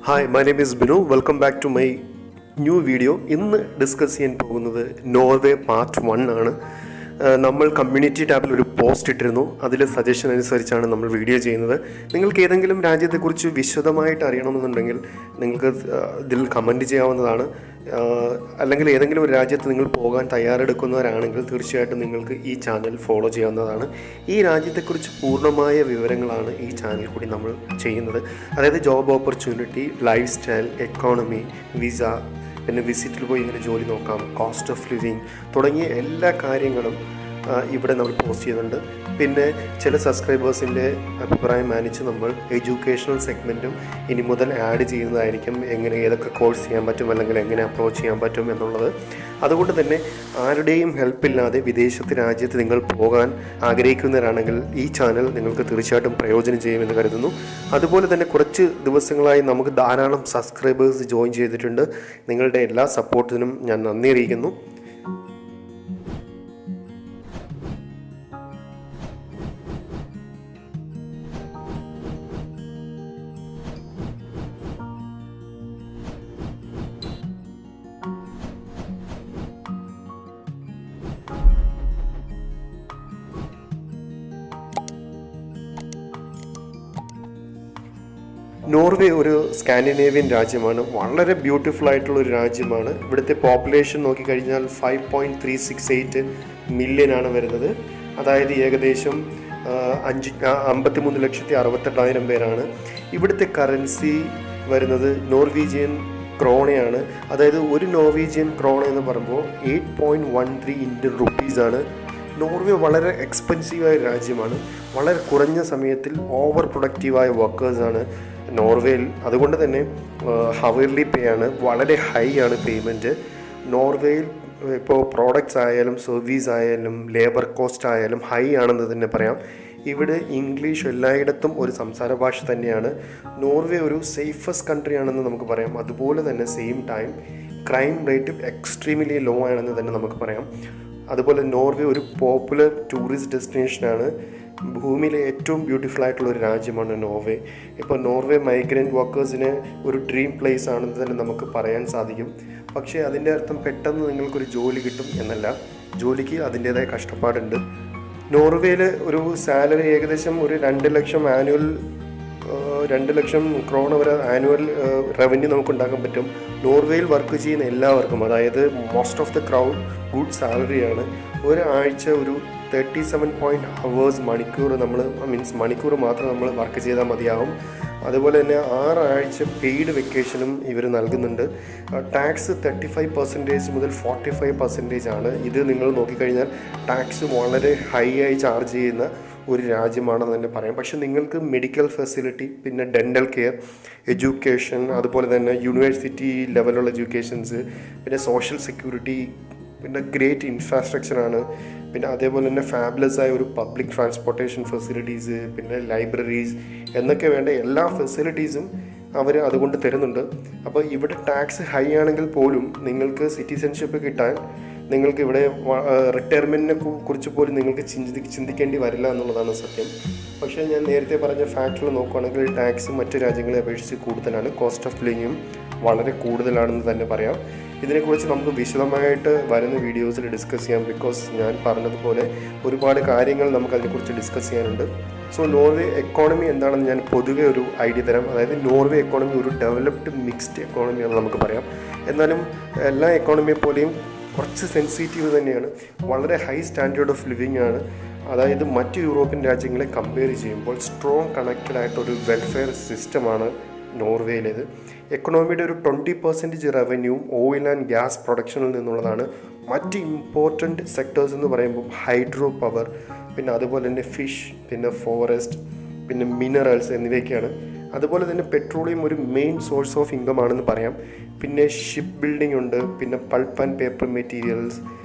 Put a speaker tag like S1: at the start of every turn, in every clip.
S1: Hi, my name is Binu. Welcome back to my new video. ഇന്ന് discuss ചെയ്യാൻ പോകുന്നത് Norway part 1 ആണ്. നമ്മൾ കമ്മ്യൂണിറ്റി ടാബിൽ ഒരു പോസ്റ്റ് ഇട്ടിരുന്നു. അതിൽ സജഷൻ അനുസരിച്ചാണ് നമ്മൾ വീഡിയോ ചെയ്യുന്നത്. നിങ്ങൾക്ക് ഏതെങ്കിലും രാജ്യത്തെക്കുറിച്ച് വിശദമായിട്ട് അറിയണമെന്നുണ്ടെങ്കിൽ നിങ്ങൾക്ക് ഇതിൽ കമൻറ്റ് ചെയ്യാവുന്നതാണ്. അല്ലെങ്കിൽ ഏതെങ്കിലും ഒരു രാജ്യത്ത് നിങ്ങൾ പോകാൻ തയ്യാറെടുക്കുന്നവരാണെങ്കിൽ തീർച്ചയായിട്ടും നിങ്ങൾക്ക് ഈ ചാനൽ ഫോളോ ചെയ്യാവുന്നതാണ്. ഈ രാജ്യത്തെക്കുറിച്ച് പൂർണ്ണമായ വിവരങ്ങളാണ് ഈ ചാനൽ കൂടി നമ്മൾ ചെയ്യുന്നത്. അതായത് job opportunity, life style, economy, visa, പിന്നെ വിസിറ്റിൽ പോയി ഇങ്ങനെ ജോലി നോക്കാം, കോസ്റ്റ് ഓഫ് ലിവിങ് തുടങ്ങിയ എല്ലാ കാര്യങ്ങളും ഇവിടെ നമ്മൾ പോസ്റ്റ് ചെയ്യുന്നുണ്ട്. പിന്നെ ചില സബ്സ്ക്രൈബേഴ്സിൻ്റെ അഭിപ്രായം മാനിച്ച് നമ്മൾ എഡ്യൂക്കേഷണൽ സെഗ്മെൻറ്റും ഇനി മുതൽ ആഡ് ചെയ്യുന്നതായിരിക്കും. എങ്ങനെ ഏതൊക്കെ കോഴ്സ് ചെയ്യാൻ പറ്റും അല്ലെങ്കിൽ എങ്ങനെ അപ്രോച്ച് ചെയ്യാൻ പറ്റും എന്നുള്ളത്. അതുകൊണ്ട് തന്നെ ആരുടെയും ഹെൽപ്പില്ലാതെ വിദേശത്ത് രാജ്യത്ത് നിങ്ങൾ പോകാൻ ആഗ്രഹിക്കുന്നവരാണെങ്കിൽ ഈ ചാനൽ നിങ്ങൾക്ക് തീർച്ചയായിട്ടും പ്രയോജനം ചെയ്യുമെന്ന് കരുതുന്നു. അതുപോലെ തന്നെ കുറച്ച് ദിവസങ്ങളായി നമുക്ക് ധാരാളം സബ്സ്ക്രൈബേഴ്സ് ജോയിൻ ചെയ്തിട്ടുണ്ട്. നിങ്ങളുടെ എല്ലാ സപ്പോർട്ടിനും ഞാൻ നന്ദി അറിയിക്കുന്നു. നോർവേ ഒരു സ്കാൻഡിനേവിയൻ രാജ്യമാണ്. വളരെ ബ്യൂട്ടിഫുൾ ആയിട്ടുള്ളൊരു രാജ്യമാണ്. ഇവിടുത്തെ പോപ്പുലേഷൻ നോക്കിക്കഴിഞ്ഞാൽ 5.368 മില്യനാണ് വരുന്നത്. അതായത് ഏകദേശം 53,68,000 പേരാണ്. ഇവിടുത്തെ കറൻസി വരുന്നത് നോർവീജിയൻ ക്രോണയാണ്. അതായത് ഒരു നോർവീജിയൻ ക്രോണ എന്ന് പറയുമ്പോൾ 8.13 ഇന്ത്യൻ റുപ്പീസാണ്. നോർവേ വളരെ എക്സ്പെൻസീവായ രാജ്യമാണ്. വളരെ കുറഞ്ഞ സമയത്തിൽ ഓവർ പ്രൊഡക്റ്റീവായ വർക്കേഴ്സാണ് നോർവേയിൽ. അതുകൊണ്ട് തന്നെ ഹവർലി പേ ആണ്, വളരെ ഹൈ ആണ് പേയ്മെൻറ്റ്. നോർവേയിൽ ഇപ്പോൾ പ്രോഡക്റ്റ്സ് ആയാലും സർവീസ് ആയാലും ലേബർ കോസ്റ്റ് ആയാലും ഹൈ ആണെന്ന് തന്നെ പറയാം. ഇവിടെ ഇംഗ്ലീഷ് എല്ലായിടത്തും ഒരു സംസാര ഭാഷ തന്നെയാണ്. നോർവേ ഒരു സേഫസ്റ്റ് കൺട്രി ആണെന്ന് നമുക്ക് പറയാം. അതുപോലെ തന്നെ same time crime rate extremely low ആണെന്ന് തന്നെ നമുക്ക് പറയാം. അതുപോലെ നോർവേ ഒരു പോപ്പുലർ ടൂറിസ്റ്റ് ഡെസ്റ്റിനേഷനാണ്. ഭൂമിയിലെ ഏറ്റവും ബ്യൂട്ടിഫുൾ ആയിട്ടുള്ള ഒരു രാജ്യമാണ് നോർവേ. ഇപ്പോൾ നോർവേ മൈഗ്രൻ്റ് വർക്കേഴ്സിന് ഒരു ഡ്രീം പ്ലേസ് ആണെന്ന് തന്നെ നമുക്ക് പറയാൻ സാധിക്കും. പക്ഷേ അതിൻ്റെ അർത്ഥം പെട്ടെന്ന് നിങ്ങൾക്കൊരു ജോലി കിട്ടും എന്നല്ല. ജോലിക്ക് അതിൻ്റേതായ കഷ്ടപ്പാടുണ്ട്. നോർവേയിൽ ഒരു സാലറി ഏകദേശം ഒരു 2 ലക്ഷം ആനുവൽ 2 ലക്ഷം ക്രോണ വരെ ആനുവൽ റവന്യൂ നമുക്ക് ഉണ്ടാക്കാൻ പറ്റും. നോർവേയിൽ വർക്ക് ചെയ്യുന്ന എല്ലാവർക്കും, അതായത് most of the crowd good സാലറിയാണ്. ഒരാഴ്ച ഒരു 37 hours മണിക്കൂർ മണിക്കൂർ മാത്രം നമ്മൾ വർക്ക് ചെയ്താൽ മതിയാവും. അതുപോലെ തന്നെ 6 ആഴ്ച പെയ്ഡ് വെക്കേഷനും ഇവർ നൽകുന്നുണ്ട്. ടാക്സ് 35% മുതൽ 45% ആണ്. ഇത് നിങ്ങൾ നോക്കിക്കഴിഞ്ഞാൽ ടാക്സ് വളരെ ഹൈ ആയി ചാർജ് ചെയ്യുന്ന ഒരു രാജ്യമാണെന്ന് തന്നെ പറയാം. പക്ഷേ നിങ്ങൾക്ക് മെഡിക്കൽ ഫെസിലിറ്റി, പിന്നെ ഡെൻ്റൽ കെയർ, എഡ്യൂക്കേഷൻ, അതുപോലെ തന്നെ യൂണിവേഴ്സിറ്റി ലെവലുള്ള എഡ്യൂക്കേഷൻസ്, പിന്നെ സോഷ്യൽ സെക്യൂരിറ്റി, പിന്നെ ഗ്രേറ്റ് ഇൻഫ്രാസ്ട്രക്ചറാണ്. പിന്നെ അതേപോലെ തന്നെ ഫാബുലസ് ആയ ഒരു പബ്ലിക് ട്രാൻസ്പോർട്ടേഷൻ ഫെസിലിറ്റീസ്, പിന്നെ ലൈബ്രറീസ് എന്നൊക്കെ വേണ്ട എല്ലാ ഫെസിലിറ്റീസും അവർ അതുകൊണ്ട് തരുന്നുണ്ട്. അപ്പോൾ ഇവിടെ ടാക്സ് ഹൈ ആണെങ്കിൽ പോലും നിങ്ങൾക്ക് സിറ്റിസൺഷിപ്പ് കിട്ടാൻ നിങ്ങൾക്ക് ഇവിടെ റിട്ടയർമെൻറ്റിനെ കുറിച്ച് പോലും നിങ്ങൾക്ക് ചിന്തിക്കേണ്ടി വരില്ല എന്നുള്ളതാണ് സത്യം. പക്ഷേ ഞാൻ നേരത്തെ പറഞ്ഞ ഫാക്ടറിൽ നോക്കുകയാണെങ്കിൽ ടാക്സ് മറ്റ് രാജ്യങ്ങളെ അപേക്ഷിച്ച് കൂടുതലാണ്. കോസ്റ്റ് ഓഫ് ലിവിങ്ങും വളരെ കൂടുതലാണെന്ന് തന്നെ പറയാം. ഇതിനെക്കുറിച്ച് നമുക്ക് വിശദമായിട്ട് വരുന്ന വീഡിയോസിൽ ഡിസ്കസ് ചെയ്യാം. ബിക്കോസ് ഞാൻ പറഞ്ഞതുപോലെ ഒരുപാട് കാര്യങ്ങൾ നമുക്കതിനെക്കുറിച്ച് ഡിസ്കസ് ചെയ്യാനുണ്ട്. സോ നോർവേ എക്കോണമി എന്താണെന്ന് ഞാൻ പൊതുവെ ഒരു ഐഡിയ തരാം. അതായത് നോർവേ എക്കോണമി ഒരു ഡെവലപ്ഡ് മിക്സ്ഡ് എക്കോണമിയാണെന്ന് നമുക്ക് പറയാം. എന്നാലും എല്ലാ എക്കോണമിയെ പോലെയും കുറച്ച് സെൻസിറ്റീവ് തന്നെയാണ്. വളരെ ഹൈ സ്റ്റാൻഡേർഡ് ഓഫ് ലിവിങ് ആണ്. അതായത് മറ്റ് യൂറോപ്യൻ രാജ്യങ്ങളെ കമ്പയർ ചെയ്യുമ്പോൾ സ്ട്രോങ് കണക്റ്റഡ് ആയിട്ടൊരു വെൽഫെയർ സിസ്റ്റമാണ് നോർവേയിലേത്. എക്കണോമിയുടെ ഒരു 20% റവന്യൂ ഓയിൽ ആൻഡ് ഗ്യാസ് പ്രൊഡക്ഷനിൽ നിന്നുള്ളതാണ്. മറ്റ് ഇമ്പോർട്ടൻറ്റ് സെക്ടേഴ്സ് എന്ന് പറയുമ്പോൾ ഹൈഡ്രോ പവർ, പിന്നെ അതുപോലെ തന്നെ ഫിഷ്, പിന്നെ ഫോറസ്റ്റ്, പിന്നെ മിനറൽസ് എന്നിവയൊക്കെയാണ്. അതുപോലെ തന്നെ പെട്രോളിയം ഒരു മെയിൻ സോഴ്സ് ഓഫ് ഇൻകം ആണെന്ന് പറയാം. പിന്നെ ഷിപ്പ് ബിൽഡിംഗ് ഉണ്ട്, പിന്നെ pulp and paper materials,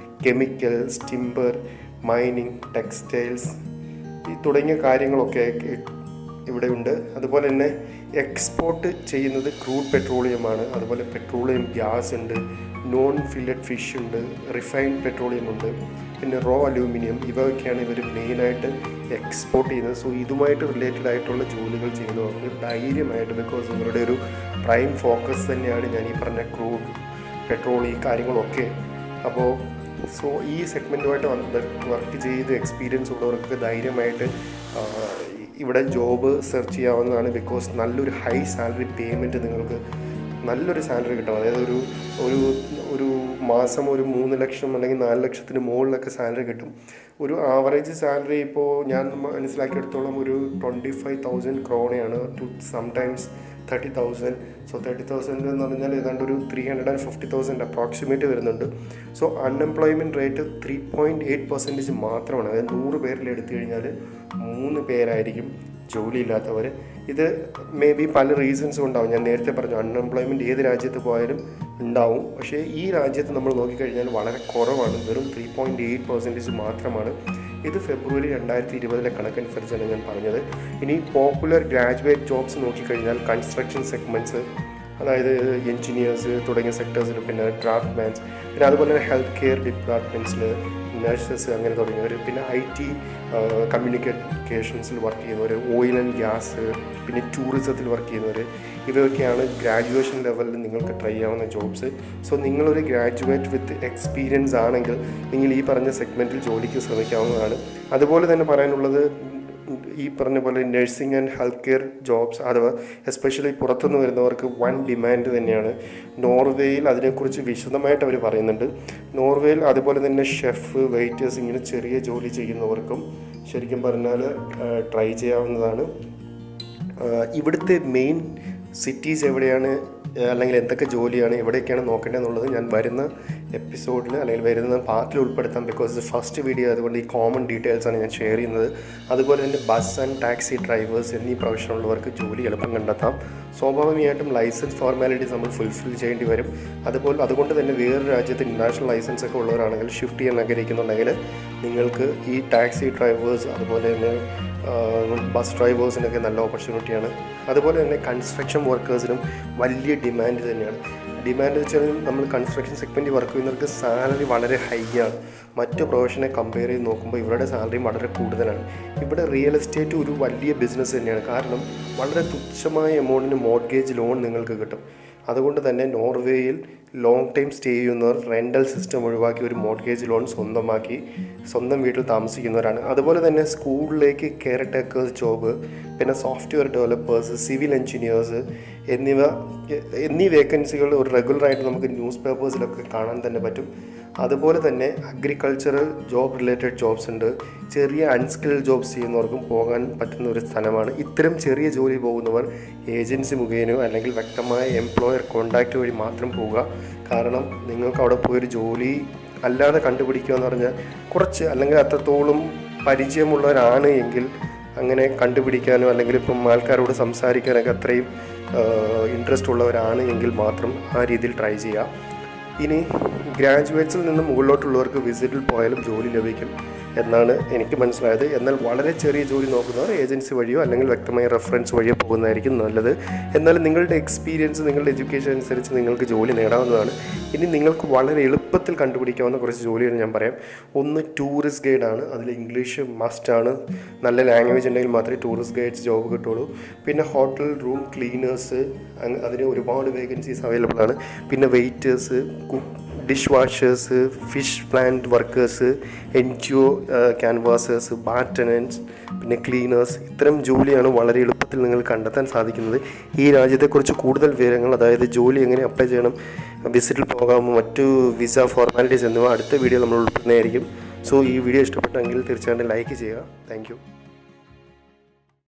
S1: chemicals, timber, mining, textiles തുടങ്ങിയ കാര്യങ്ങളൊക്കെ ഇവിടെ ഉണ്ട്. അതുപോലെ തന്നെ എക്സ്പോർട്ട് ചെയ്യുന്നത് ക്രൂഡ് പെട്രോളിയമാണ്. അതുപോലെ പെട്രോളിയം ഗ്യാസ് ഉണ്ട്, നോൺ ഫില്ലറ്റ് ഫിഷ് ഉണ്ട്, റിഫൈൻഡ് പെട്രോളിയം ഉണ്ട്, പിന്നെ റോ അലൂമിനിയം, ഇവയൊക്കെയാണ് ഇവർ മെയിനായിട്ട് എക്സ്പോർട്ട് ചെയ്യുന്നത്. സോ ഇതുമായിട്ട് റിലേറ്റഡ് ആയിട്ടുള്ള ജോലികൾ ചെയ്യുന്നവർക്ക് ധൈര്യമായിട്ട്, ബിക്കോസ് ഇവരുടെ ഒരു പ്രൈം ഫോക്കസ് തന്നെയാണ് ഞാൻ ഈ പറഞ്ഞ ക്രൂഡ്, പെട്രോൾ, ഈ കാര്യങ്ങളൊക്കെ. അപ്പോൾ ഈ സെഗ്മെൻറ്റുമായിട്ട് വർക്ക് ചെയ്ത് എക്സ്പീരിയൻസ് ഉള്ളവർക്ക് ധൈര്യമായിട്ട് ഇവിടെ ജോബ് സെർച്ച് ചെയ്യാവുന്നതാണ്. ബിക്കോസ് നല്ലൊരു ഹൈ സാലറി പേയ്മെൻറ്റ്, നിങ്ങൾക്ക് നല്ലൊരു സാലറി കിട്ടും. അതായത് ഒരു മാസം ഒരു 3 ലക്ഷം അല്ലെങ്കിൽ 4 ലക്ഷത്തിന് മുകളിലൊക്കെ സാലറി കിട്ടും. ഒരു ആവറേജ് സാലറി ഇപ്പോൾ ഞാൻ മനസ്സിലാക്കിയെടുത്തോളം ഒരു 25,000 ക്രോണയാണ്, ടു സംടൈംസ് 30,000. സോ 30,000 എന്ന് പറഞ്ഞാൽ ഏതാണ്ട് ഒരു 350,000 അപ്രോക്സിമേറ്റ് വരുന്നുണ്ട്. സോ അൺഎംപ്ലോയ്മെൻറ്റ് റേറ്റ് 3.8% മാത്രമാണ്. അതായത് 100 പേരിൽ എടുത്തു കഴിഞ്ഞാൽ 3 പേരായിരിക്കും ജോലിയില്ലാത്തവർ. ഇത് മേ ബി പല റീസൺസും ഉണ്ടാവും. ഞാൻ നേരത്തെ പറഞ്ഞു, അൺഎംപ്ലോയ്മെൻറ്റ് ഏത് രാജ്യത്ത് പോയാലും ഉണ്ടാവും. പക്ഷേ ഈ രാജ്യത്ത് നമ്മൾ നോക്കിക്കഴിഞ്ഞാൽ വളരെ കുറവാണ്, വെറും 3.8% മാത്രമാണ്. ഇത് ഫെബ്രുവരി 2020 കണക്കനുസരിച്ചാണ് ഞാൻ പറഞ്ഞത്. ഇനി പോപ്പുലർ ഗ്രാജുവേറ്റ് ജോബ്സ് നോക്കിക്കഴിഞ്ഞാൽ കൺസ്ട്രക്ഷൻ സെഗ്മെൻറ്റ്സ്, അതായത് എൻജിനീയേഴ്സ് തുടങ്ങിയ സെക്ടേഴ്സിൽ, പിന്നെ ഡ്രാഫ്റ്റ്മാൻസ്, പിന്നെ അതുപോലെ തന്നെ ഹെൽത്ത് കെയർ ഡിപ്പാർട്ട്മെൻറ്റ്സിൽ നഴ്സസ് അങ്ങനെ തുടങ്ങിയവർ, പിന്നെ IT കമ്മ്യൂണിക്കേഷൻസിൽ വർക്ക് ചെയ്യുന്നവർ, ഓയിൽ ആൻഡ് ഗ്യാസ്, പിന്നെ ടൂറിസത്തിൽ വർക്ക് ചെയ്യുന്നവർ, ഇവയൊക്കെയാണ് ഗ്രാജുവേഷൻ ലെവലിൽ നിങ്ങൾക്ക് ട്രൈ ചെയ്യാവുന്ന ജോബ്സ്. സോ നിങ്ങളൊരു ഗ്രാജുവേറ്റ് വിത്ത് എക്സ്പീരിയൻസ് ആണെങ്കിൽ നിങ്ങൾ ഈ പറഞ്ഞ സെഗ്മെൻറ്റിൽ ജോലിക്ക് ശ്രമിക്കാവുന്നതാണ്. അതുപോലെ തന്നെ പറയാനുള്ളത്, ഈ പറഞ്ഞ പോലെ nursing and health care jobs, അഥവാ എസ്പെഷ്യലി പുറത്തുനിന്ന് വരുന്നവർക്ക് വൻ ഡിമാൻഡ് തന്നെയാണ്. നോർവേയിൽ അതിനെക്കുറിച്ച് വിശദമായിട്ട് അവർ പറയുന്നുണ്ട്. നോർവേയിൽ അതുപോലെ തന്നെ ഷെഫ്, വെയിറ്റേഴ്സ്, ഇങ്ങനെ ചെറിയ ജോലി ചെയ്യുന്നവർക്കും ശരിക്കും പറഞ്ഞാൽ ട്രൈ ചെയ്യാവുന്നതാണ്. ഇവിടുത്തെ മെയിൻ സിറ്റീസ് എവിടെയാണ്, അല്ലെങ്കിൽ എന്തൊക്കെ ജോലിയാണ്, എവിടെയൊക്കെയാണ് നോക്കേണ്ടതെന്നുള്ളത് ഞാൻ വരുന്ന എപ്പിസോഡിൽ അല്ലെങ്കിൽ വരുന്ന പാർട്ടിൽ ഉൾപ്പെടുത്താം. ബിക്കോസ് ഇത് ഫസ്റ്റ് വീഡിയോ അതുകൊണ്ട് ഈ കോമൺ ഡീറ്റെയിൽസാണ് ഞാൻ ഷെയർ ചെയ്യുന്നത്. അതുപോലെ തന്നെ ബസ് ആൻഡ് ടാക്സി ഡ്രൈവേഴ്സ് എന്നീ പ്രൊഫഷനുള്ളവർക്ക് ജോലി എളുപ്പം കണ്ടെത്താം. സ്വാഭാവികമായിട്ടും ലൈസൻസ് ഫോർമാലിറ്റീസ് നമ്മൾ ഫുൾഫിൽ ചെയ്യേണ്ടി വരും. അതുകൊണ്ട് തന്നെ വേറൊരു രാജ്യത്ത് ഇൻ്റർനാഷണൽ ലൈസൻസ് ഒക്കെ ഉള്ളവരാണെങ്കിൽ ഷിഫ്റ്റ് ചെയ്യാൻ ആഗ്രഹിക്കുന്നുണ്ടെങ്കിൽ നിങ്ങൾക്ക് ഈ ടാക്സി ഡ്രൈവേഴ്സ്, അതുപോലെ തന്നെ ബസ് ഡ്രൈവേഴ്സിനൊക്കെ നല്ല ഓപ്പർച്യൂണിറ്റിയാണ്. അതുപോലെ തന്നെ കൺസ്ട്രക്ഷൻ വർക്കേഴ്സിനും വലിയ ഡിമാൻഡ് തന്നെയാണ്. ഡിമാൻഡ് വെച്ചാൽ നമ്മൾ കൺസ്ട്രക്ഷൻ സെഗ്മെൻറ്റിൽ വർക്ക് ചെയ്യുന്നവർക്ക് സാലറി വളരെ ഹൈ ആണ്. മറ്റു പ്രൊഫഷനെ കമ്പയർ ചെയ്ത് നോക്കുമ്പോൾ ഇവരുടെ സാലറിയും വളരെ കൂടുതലാണ്. ഇവിടെ റിയൽ എസ്റ്റേറ്റ് ഒരു വലിയ ബിസിനസ് തന്നെയാണ്. കാരണം വളരെ തുച്ഛമായ എമൗണ്ടിന് മോർഗേജ് ലോൺ നിങ്ങൾക്ക് കിട്ടും. അതുകൊണ്ട് തന്നെ നോർവേയിൽ ലോങ് ടൈം സ്റ്റേ ചെയ്യുന്നവർ റെൻ്റൽ സിസ്റ്റം ഒഴിവാക്കി ഒരു മോർഗേജ് ലോൺ സ്വന്തമാക്കി സ്വന്തം വീട്ടിൽ താമസിക്കുന്നവരാണ്. അതുപോലെ തന്നെ സ്കൂളിലേക്ക് കെയർ ടേക്കേഴ്സ് ജോബ്, പിന്നെ സോഫ്റ്റ്വെയർ ഡെവലപ്പേഴ്സ്, സിവിൽ എഞ്ചിനീയേഴ്സ് എന്നീ വേക്കൻസികൾ ഒരു റെഗുലറായിട്ട് നമുക്ക് ന്യൂസ് പേപ്പേഴ്സിലൊക്കെ കാണാൻ തന്നെ പറ്റും. അതുപോലെ തന്നെ അഗ്രികൾച്ചറൽ ജോബ് റിലേറ്റഡ് ജോബ്സ് ഉണ്ട്. ചെറിയ അൺസ്കിൽഡ് ജോബ്സ് ചെയ്യുന്നവർക്കും പോകാൻ പറ്റുന്ന ഒരു സ്ഥലമാണ്. ഇത്തരം ചെറിയ ജോലി പോകുന്നവർ ഏജൻസി മുഖേനയോ അല്ലെങ്കിൽ വ്യക്തമായ എംപ്ലോയർ കോൺടാക്റ്റ് വഴി മാത്രം പോവുക. കാരണം നിങ്ങൾക്ക് അവിടെ പോയൊരു ജോലി അല്ലാതെ കണ്ടുപിടിക്കുക എന്ന് പറഞ്ഞാൽ കുറച്ച് അല്ലെങ്കിൽ അത്രത്തോളം പരിചയമുള്ളവരാണ് എങ്കിൽ അങ്ങനെ കണ്ടുപിടിക്കാനോ അല്ലെങ്കിൽ ഇപ്പം ആൾക്കാരോട് സംസാരിക്കാനൊക്കെ അത്രയും ഇൻട്രസ്റ്റ് ഉള്ളവരാണ് എങ്കിൽ മാത്രം ആ രീതിയിൽ ട്രൈ ചെയ്യുക. ഇനി ഗ്രാജുവേറ്റ്സിൽ നിന്ന് മുകളിലോട്ടുള്ളവർക്ക് വിസിറ്റിൽ പോയാലും ജോലി ലഭിക്കും എന്നാണ് എനിക്ക് മനസ്സിലായത്. എന്നാൽ വളരെ ചെറിയ ജോലി നോക്കുന്നവർ ഏജൻസി വഴിയോ അല്ലെങ്കിൽ വ്യക്തമായ റെഫറൻസ് വഴിയോ പോകുന്നതായിരിക്കും നല്ലത്. എന്നാലും നിങ്ങളുടെ എക്സ്പീരിയൻസ്, നിങ്ങളുടെ എഡ്യൂക്കേഷൻ അനുസരിച്ച് നിങ്ങൾക്ക് ജോലി നേടാവുന്നതാണ്. ഇനി നിങ്ങൾക്ക് വളരെ എളുപ്പത്തിൽ കണ്ടുപിടിക്കാവുന്ന കുറച്ച് ജോലികൾ ഞാൻ പറയാം. ഒന്ന് ടൂറിസ്റ്റ് ഗൈഡാണ്. അതിൽ ഇംഗ്ലീഷ് മസ്റ്റാണ്. നല്ല ലാംഗ്വേജ് ഉണ്ടെങ്കിൽ മാത്രമേ ടൂറിസ്റ്റ് ഗൈഡ്സ് ജോബ് കിട്ടുള്ളൂ. പിന്നെ ഹോട്ടൽ റൂം ക്ലീനേഴ്സ്, അതിന് ഒരുപാട് വേക്കൻസീസ് അവൈലബിൾ ആണ്. പിന്നെ waiters, dish washers, fish plant workers, NGO ക്യാൻവാസേഴ്സ്, ബാറ്റനൻസ്, പിന്നെ ക്ലീനേഴ്സ്, ഇത്തരം ജോലിയാണ് വളരെ എളുപ്പത്തിൽ നിങ്ങൾ കണ്ടെത്താൻ സാധിക്കുന്നത്. ഈ രാജ്യത്തെക്കുറിച്ച് കൂടുതൽ വിവരങ്ങൾ, അതായത് ജോലി എങ്ങനെ അപ്ലൈ ചെയ്യണം, വിസിറ്റിൽ പോകാമോ, മറ്റു വിസ ഫോർമാലിറ്റീസ് എന്നിവ അടുത്ത വീഡിയോ നമ്മൾ ഉൾപ്പെടുന്നതായിരിക്കും. സോ ഈ വീഡിയോ ഇഷ്ടപ്പെട്ടെങ്കിൽ തീർച്ചയായിട്ടും ലൈക്ക് ചെയ്യുക. Thank you.